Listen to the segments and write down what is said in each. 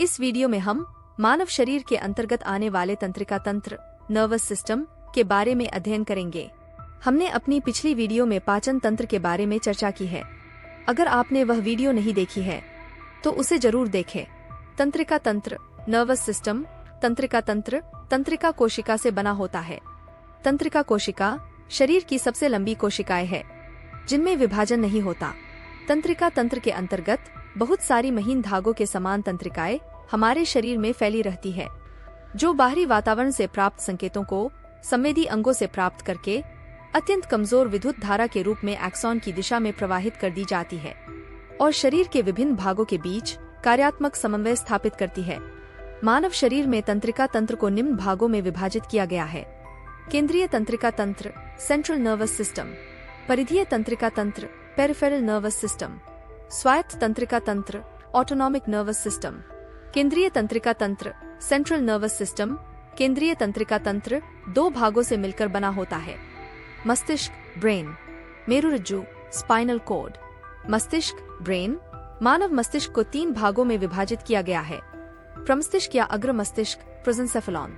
इस वीडियो में हम मानव शरीर के अंतर्गत आने वाले तंत्रिका तंत्र नर्वस सिस्टम के बारे में अध्ययन करेंगे। हमने अपनी पिछली वीडियो में पाचन तंत्र के बारे में चर्चा की है। अगर आपने वह वीडियो नहीं देखी है तो उसे जरूर देखें। तंत्रिका तंत्र नर्वस सिस्टम। तंत्रिका तंत्र तंत्रिका कोशिका से बना होता है। तंत्रिका कोशिका शरीर की सबसे लंबी कोशिकाएं है जिनमें विभाजन नहीं होता। तंत्रिका तंत्र के अंतर्गत बहुत सारी महीन धागों के समान तंत्रिकाएं हमारे शरीर में फैली रहती है, जो बाहरी वातावरण से प्राप्त संकेतों को संवेदी अंगों से प्राप्त करके अत्यंत कमजोर विद्युत धारा के रूप में एक्सॉन की दिशा में प्रवाहित कर दी जाती है और शरीर के विभिन्न भागों के बीच कार्यात्मक समन्वय स्थापित करती है। मानव शरीर में तंत्रिका तंत्र को निम्न भागों में विभाजित किया गया है। केंद्रीय तंत्रिका तंत्र सेंट्रल नर्वस सिस्टम, परिधीय तंत्रिका तंत्र पेरिफेरल नर्वस सिस्टम, स्वायत्त तंत्रिका तंत्र ऑटोनॉमिक नर्वस सिस्टम, केंद्रीय तंत्रिका तंत्र सेंट्रल नर्वस सिस्टम। केंद्रीय तंत्रिका तंत्र दो भागों से मिलकर बना होता है। मस्तिष्क ब्रेन, मेरुरज्जु स्पाइनल कॉर्ड। मस्तिष्क ब्रेन मानव मस्तिष्क को तीन भागों में विभाजित किया गया है। प्रमस्तिष्क या अग्र मस्तिष्क प्रोजेंसेफेलॉन,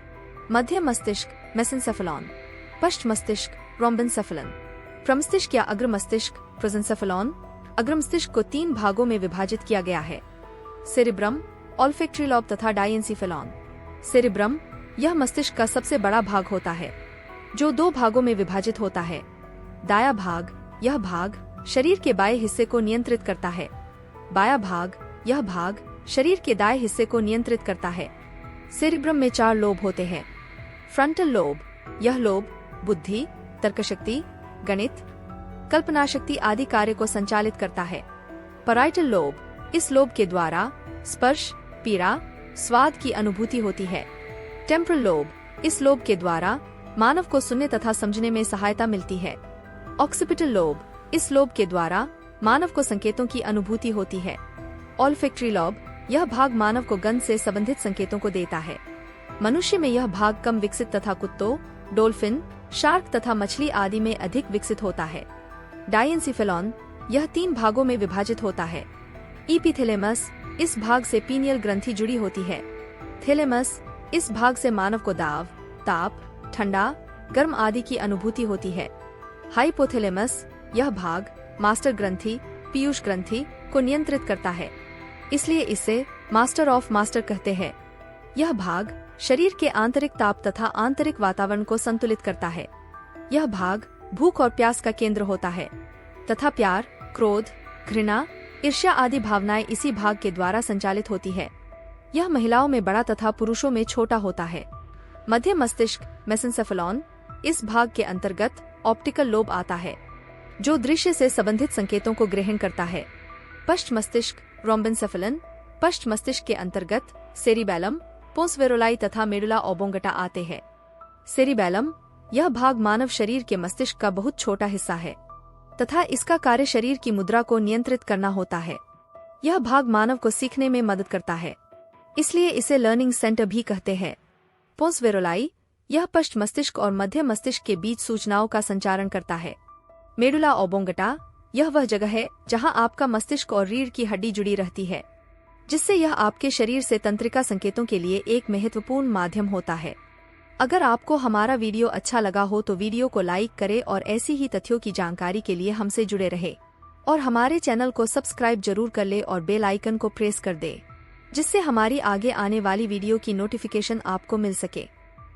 मध्य मस्तिष्क मेसेंसेफेलॉन, पश्च मस्तिष्क रोम्बेनसेफेलन। प्रमस्तिष्क या अग्र मस्तिष्क प्रोजेंसेफेलॉन अग्र मस्तिष्क को तीन भागों में विभाजित किया गया है। सेरिब्रम, ऑल्फैक्टरी लॉब तथा डायेंसीफेलॉन। सेरिब्रम यह मस्तिष्क का सबसे बड़ा भाग होता है जो दो भागों में विभाजित होता है। दायां भाग, यह भाग शरीर के बाएं हिस्से को नियंत्रित करता है। बायां भाग, यह भाग शरीर के दाएं हिस्से को नियंत्रित करता है। सेरिब्रम में 4 लोब होते हैं। फ्रंटल लोब, यह लोब बुद्धि, तर्कशक्ति, गणित, कल्पनाशक्ति आदि कार्य को संचालित करता है। पैराइटल लोब, इस लोब के द्वारा स्पर्श, पीड़ा, स्वाद की अनुभूति होती है। टेम्पोरल लोब, इस लोब के द्वारा मानव को सुनने तथा समझने में सहायता मिलती है। ऑक्सीपिटल लोब, इस लोब के द्वारा मानव को संकेतों की अनुभूति होती है। ऑल्फैक्टरी लॉब, यह भाग मानव को गंध से संबंधित संकेतों को देता है। मनुष्य में यह भाग कम विकसित तथा कुत्तों, डॉल्फिन, शार्क तथा मछली आदि में अधिक विकसित होता है। डायेंसीफेलॉन, यह 3 भागों में विभाजित होता है। इपिथैलेमस, इस भाग से पीनियल ग्रंथि जुड़ी होती है। थैलेमस, इस भाग से मानव को दाव, ताप, ठंडा, गर्म आदि की अनुभूति होती है। हाइपोथैलेमस, यह भाग मास्टर ग्रंथि, पीयूष ग्रंथि को नियंत्रित करता है, इसलिए इसे मास्टर ऑफ मास्टर कहते हैं। यह भाग शरीर के आंतरिक ताप तथा आंतरिक वातावरण को संतुलित करता है। यह भाग भूख और प्यास का केंद्र होता है तथा प्यार, क्रोध, घृणा, ईर्ष्या आदि भावनाएं इसी भाग के द्वारा संचालित होती है। यह महिलाओं में बड़ा तथा पुरुषों में छोटा होता है। मध्य मस्तिष्क मेसेंसेफेलॉन, इस भाग के अंतर्गत ऑप्टिकल लोब आता है जो दृश्य से संबंधित संकेतों को ग्रहण करता है। पश्च मस्तिष्क रोम्बेनसेफेलन, पश्च मस्तिष्क के अंतर्गत सेरिबैलम, पोंस वेरोलाई तथा मेडुला ओब्लोंगेटा आते हैं। सेरिबैलम, यह भाग मानव शरीर के मस्तिष्क का बहुत छोटा हिस्सा है तथा इसका कार्य शरीर की मुद्रा को नियंत्रित करना होता है। यह भाग मानव को सीखने में मदद करता है, इसलिए इसे लर्निंग सेंटर भी कहते हैं। पोंस वेरोलाई, यह पश्च मस्तिष्क और मध्य मस्तिष्क के बीच सूचनाओं का संचारण करता है। मेडुला ओब्लोंगेटा, यह वह जगह है जहां आपका मस्तिष्क और रीढ़ की हड्डी जुड़ी रहती है, जिससे यह आपके शरीर से तंत्रिका संकेतों के लिए एक महत्वपूर्ण माध्यम होता है। अगर आपको हमारा वीडियो अच्छा लगा हो तो वीडियो को लाइक करें और ऐसी ही तथ्यों की जानकारी के लिए हमसे जुड़े रहे और हमारे चैनल को सब्सक्राइब जरूर कर ले और बेल आइकन को प्रेस कर दे, जिससे हमारी आगे आने वाली वीडियो की नोटिफिकेशन आपको मिल सके।